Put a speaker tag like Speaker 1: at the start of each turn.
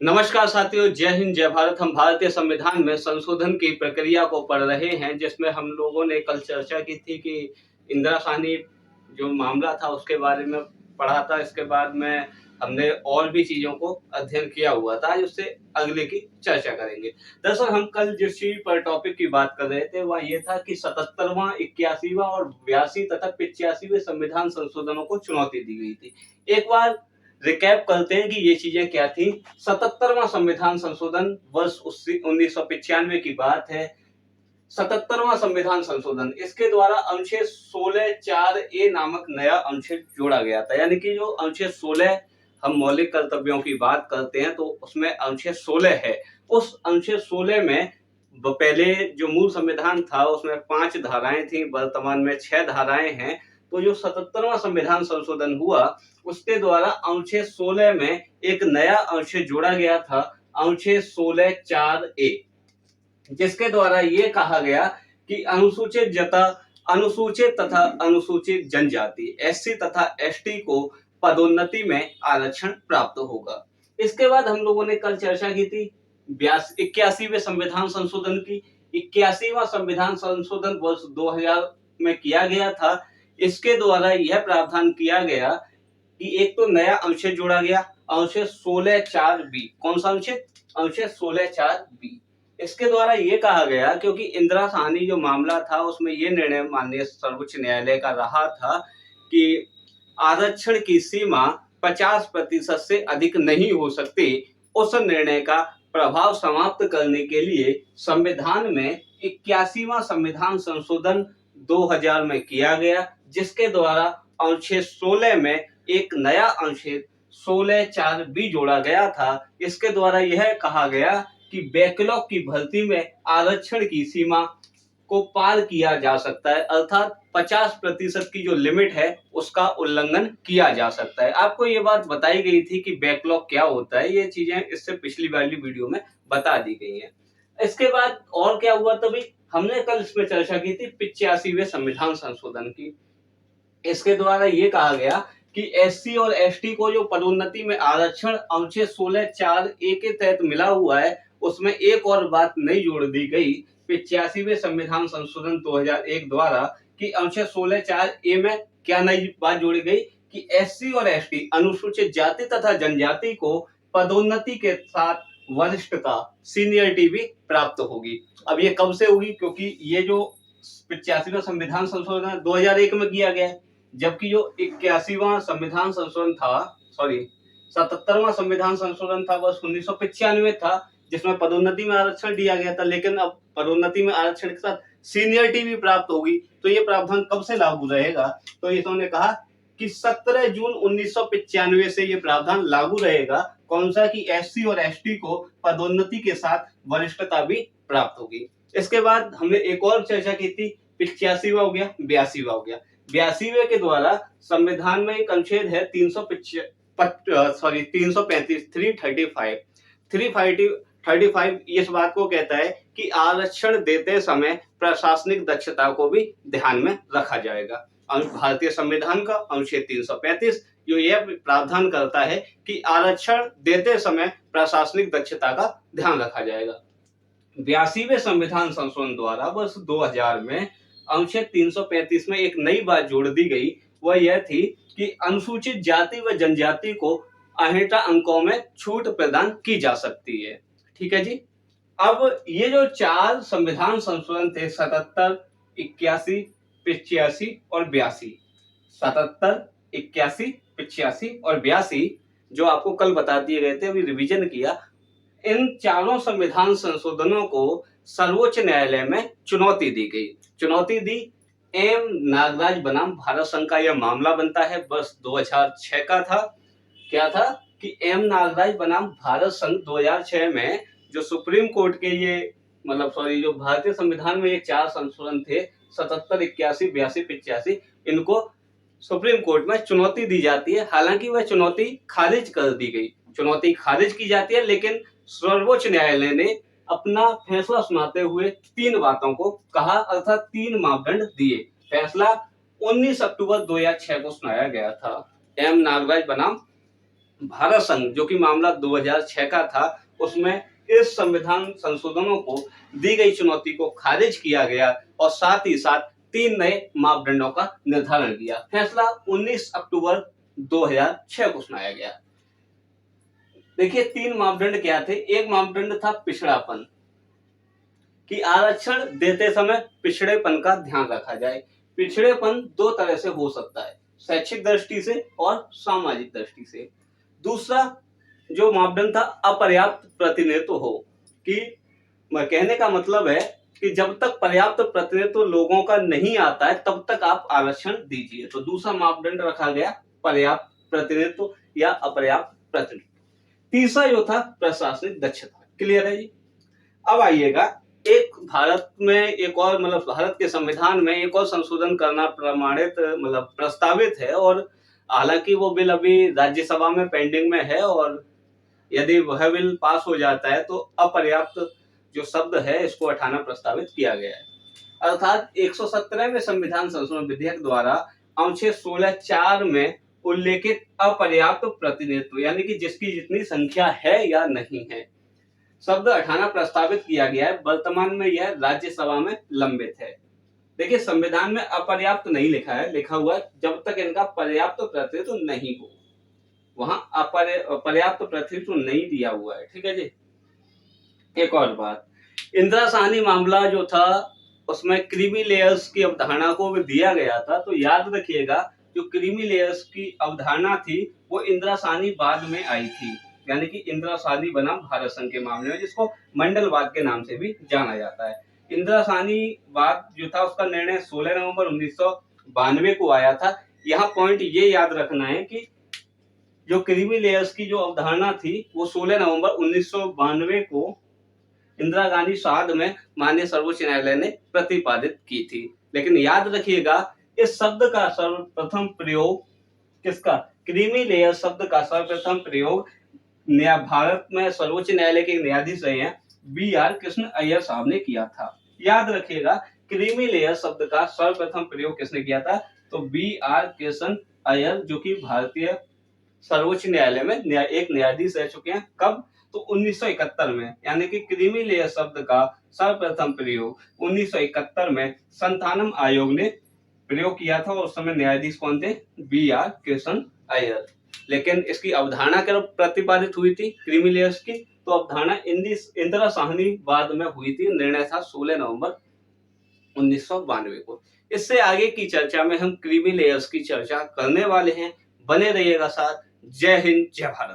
Speaker 1: नमस्कार साथियों, जय हिंद, जय भारत। हम भारतीय संविधान में संशोधन की प्रक्रिया को पढ़ रहे हैं, जिसमें हम लोगों ने कल चर्चा की थी कि इंदिरा साहनी जो मामला था उसके बारे में पढ़ा था। इसके बाद में हमने और भी चीज़ों को अध्ययन किया हुआ था। आज उससे अगले की चर्चा करेंगे। दरअसल हम कल जिस चीज़ पर टॉपिक की बात कर रहे थे वह ये था कि 77वां, 81वां और 82 तथा 85वें संविधान संशोधनों को चुनौती दी गई थी। एक बार रिकैप करते हैं कि ये चीजें क्या थी। 77वां संविधान संशोधन वर्ष 1995 की बात है। 77वां संविधान संशोधन, इसके द्वारा अनुच्छेद 16(4)A नामक नया अनुच्छेद जोड़ा गया था। यानी कि जो अनुच्छेद 16 हम मौलिक कर्तव्यों की बात करते हैं तो उसमें अनुच्छेद 16 है। उस अनुच्छेद 16 में पहले जो मूल संविधान था उसमें 5 धाराएं थी, वर्तमान में 6 धाराएं हैं। तो जो 77वां संविधान संशोधन हुआ उसके द्वारा अनुच्छेद 16 में एक नया अनुच्छेद जोड़ा गया था, अनुच्छेद 16(4)A, जिसके द्वारा ये कहा गया कि अनुसूचित तथा अनुसूचित जनजाति एससी तथा एसटी को पदोन्नति में आरक्षण प्राप्त होगा। इसके बाद हम लोगों ने कल चर्चा की थी 81वें संविधान संशोधन की। 81वां संविधान संशोधन वर्ष 2000 में किया गया था। इसके द्वारा यह प्रावधान किया गया कि एक तो नया अनुच्छेद जोड़ा गया, अनुच्छेद 16(4)B। कौन सा अनुच्छेद? अनुच्छेद 16(4)B। इसके द्वारा ये कहा गया, क्योंकि इंदिरा साहनी जो मामला था उसमें ये निर्णय माननीय सर्वोच्च न्यायालय का रहा था कि आरक्षण की सीमा 50% से अधिक नहीं हो सकती। उस निर्णय का प्रभाव समाप्त करने के लिए संविधान में 81वां संविधान संशोधन 2000 में किया गया, जिसके द्वारा अनुच्छेद 16 में एक नया अनुच्छेद 16(4)B जोड़ा गया था। इसके द्वारा यह कहा गया कि बैकलॉग की भर्ती में आरक्षण की सीमा को पार किया जा सकता है, अर्थात 50% की जो लिमिट है उसका उल्लंघन किया जा सकता है। आपको ये बात बताई गई थी कि बैकलॉग क्या होता है, ये चीजें इससे पिछली वाली वीडियो में बता दी गई हैं। इसके बाद और क्या हुआ, तभी हमने कल इसमें चर्चा की थी 85वें संविधान संशोधन की। इसके द्वारा ये कहा गया कि एससी और एसटी को जो पदोन्नति में आरक्षण अनुच्छेद 16(4)A के तहत मिला हुआ है उसमें एक और बात नई जोड़ दी गई 85वें संविधान संशोधन 2001 द्वारा कि अनुच्छेद 16(4)A में क्या नई बात जोड़ी गई कि एससी और एसटी अनुसूचित जाति तथा जनजाति को पदोन्नति के साथ वरिष्ठता सीनियरिटी भी प्राप्त होगी। अब ये कब से होगी? क्योंकि ये जो 85वां संविधान संशोधन 2001 में किया गया है, जबकि जो 81वां संविधान संशोधन था, सॉरी 77वां संविधान संशोधन था वर्ष 1995 था, जिसमें पदोन्नति में आरक्षण दिया गया था। लेकिन अब पदोन्नति में आरक्षण के साथ सीनियरिटी भी प्राप्त होगी, तो ये प्रावधान कब से लागू रहेगा? तो इन्होंने कहा कि 17 जून 1995 से ये प्रावधान लागू रहेगा। कौन सा? कि एससी और एसटी को पदोन्नति के साथ वरिष्ठता भी प्राप्त होगी। इसके बाद हमने एक और चर्चा की थी, 85वां हो गया, 82वां हो गया। 82वें के द्वारा संविधान में एक अनुच्छेद है 335 इस बात को कहता है कि आरक्षण देते समय प्रशासनिक दक्षता को भी ध्यान में रखा जाएगा। भारतीय संविधान का अनुच्छेद 335 जो यह प्रावधान करता है कि आरक्षण देते समय प्रशासनिक दक्षता का ध्यान रखा जाएगा। 82वें संविधान संशोधन द्वारा वर्ष 2000 में अनुच्छेद 335 में एक नई बात जोड़ दी गई, वह यह थी कि अनुसूचित जाति व जनजाति को अहेटा अंकों में छूट प्रदान की जा सकती है। ठीक है जी। अब ये जो 4 संविधान संशोधन थे 77, 81, 85 और 82, 77, 81, 85 और 82 जो आपको कल बता दिए गए थे, अभी रिवीजन किया। इन चारों संविधान संशोधनों को सर्वोच्च न्यायालय में चुनौती दी गई। चुनौती दी एम नागराज बनाम भारत संघ का यह मामला बनता है, वर्ष 2006 का था। क्या था कि एम नागराज बनाम भारत संघ 2006 में जो सुप्रीम कोर्ट के ये जो भारतीय संविधान में ये 4 संशोधन थे 77, 81, 82, 85, इनको सुप्रीम कोर्ट में चुनौती दी जाती है। हालांकि वह चुनौती खारिज कर दी गई। चुनौती खारिज की जाती है, लेकिन सर्वोच्च न्यायालय ने अपना फैसला सुनाते हुए 3 बातों को कहा, अर्थात 3 मापदंड दिए। फैसला 19 अक्टूबर 2006 को सुनाया गया था। एम नागराज बनाम भारत संघ जो कि मामला 2006 का था, उसमें इस संविधान संशोधनों को दी गई चुनौती को खारिज किया गया और साथ ही साथ 3 नए मापदंडों का निर्धारण किया। फैसला 19 अक्टूबर 2006 को सुनाया गया। देखिए 3 मापदंड क्या थे। एक मापदंड था पिछड़ापन, कि आरक्षण देते समय पिछड़ेपन का ध्यान रखा जाए। पिछड़ेपन 2 तरह से हो सकता है, शैक्षिक दृष्टि से और सामाजिक दृष्टि से। दूसरा जो मापदंड था अपर्याप्त प्रतिनिधित्व हो, कि कहने का मतलब है कि जब तक पर्याप्त प्रतिनिधित्व लोगों का नहीं आता है तब तक आप आरक्षण दीजिए। तो दूसरा मापदंड रखा गया पर्याप्त प्रतिनिधित्व या अपर्याप्त प्रतिनिधित्व। तीसरा जो था प्रशासनिक दक्षता। क्लियर है जी। अब आइएगा, एक भारत में एक और भारत के संविधान में एक और संशोधन करना प्रमाणित प्रस्तावित है, और हालांकि वो बिल अभी राज्यसभा में पेंडिंग में है, और यदि वह बिल पास हो जाता है तो अपर्याप्त जो शब्द है इसको हटाना प्रस्तावित किया गया है। अर्थात 117वें संविधान संशोधन विधेयक द्वारा अनुच्छेद 16(4) में उल्लेखित अपर्याप्त प्रतिनिधित्व यानी कि जिसकी जितनी संख्या है या नहीं है शब्द हटाना प्रस्तावित किया गया है। वर्तमान में यह राज्यसभा में लंबित है। देखिए संविधान में अपर्याप्त नहीं लिखा है, लिखा हुआ है जब तक इनका पर्याप्त प्रतिनिधित्व नहीं हो, वहां पर्याप्त प्रतिनिधित्व नहीं दिया हुआ है। ठीक है जी। एक और बात, इंदिरा साहनी मामला जो था उसमें क्रीमी लेयर्स की अवधारणा को भी दिया गया था। तो याद रखिएगा जो क्रीमी लेयर्स की अवधारणा थी वो इंदिरा साहनी बाद में आई थी, यानी कि इंदिरा साहनी बनाम भारत संघ के मामले में, जिसको मंडलवाद के नाम से भी जाना जाता है। इंदिरा साहनी वाद जो था उसका निर्णय 16 नवंबर 1992 को आया था। यहाँ पॉइंट ये याद रखना है कि जो क्रीमी लेयर्स की जो अवधारणा थी वो 16 नवंबर 1992 को इंदिरा गांधी साध में माननीय सर्वोच्च न्यायालय ने प्रतिपादित की थी। लेकिन याद रखिएगा इस शब्द का सर्वप्रथम प्रयोग किसका, क्रीमी लेयर शब्द का सर्वप्रथम प्रयोग भारत में सर्वोच्च न्यायालय के न्यायाधीश रहे हैं B.R. कृष्ण अय्यर साहब ने किया था। याद रखिएगा क्रीमी लेयर शब्द का सर्वप्रथम प्रयोग किसने किया था, तो B.R. कृष्ण अय्यर जो कि भारतीय सर्वोच्च न्यायालय में एक न्यायाधीश रह चुके हैं। कब, तो 1971 में, यानी कि क्रीमी लेयर शब्द का सर्वप्रथम प्रयोग 1971 में संतानम आयोग ने प्रयोग किया था, और उस समय न्यायाधीश कौन थे, B.R. कृष्ण अय्यर। लेकिन इसकी अवधारणा क्या प्रतिपादित हुई थी क्रीमी लेयर्स की, तो अवधारणा इंदिरा साहनी बाद में हुई थी। निर्णय था 16 नवंबर 1992 को। इससे आगे की चर्चा में हम क्रीमी लेयर्स की चर्चा करने वाले हैं। बने रहिएगा साथ। जय हिंद, जय भारत।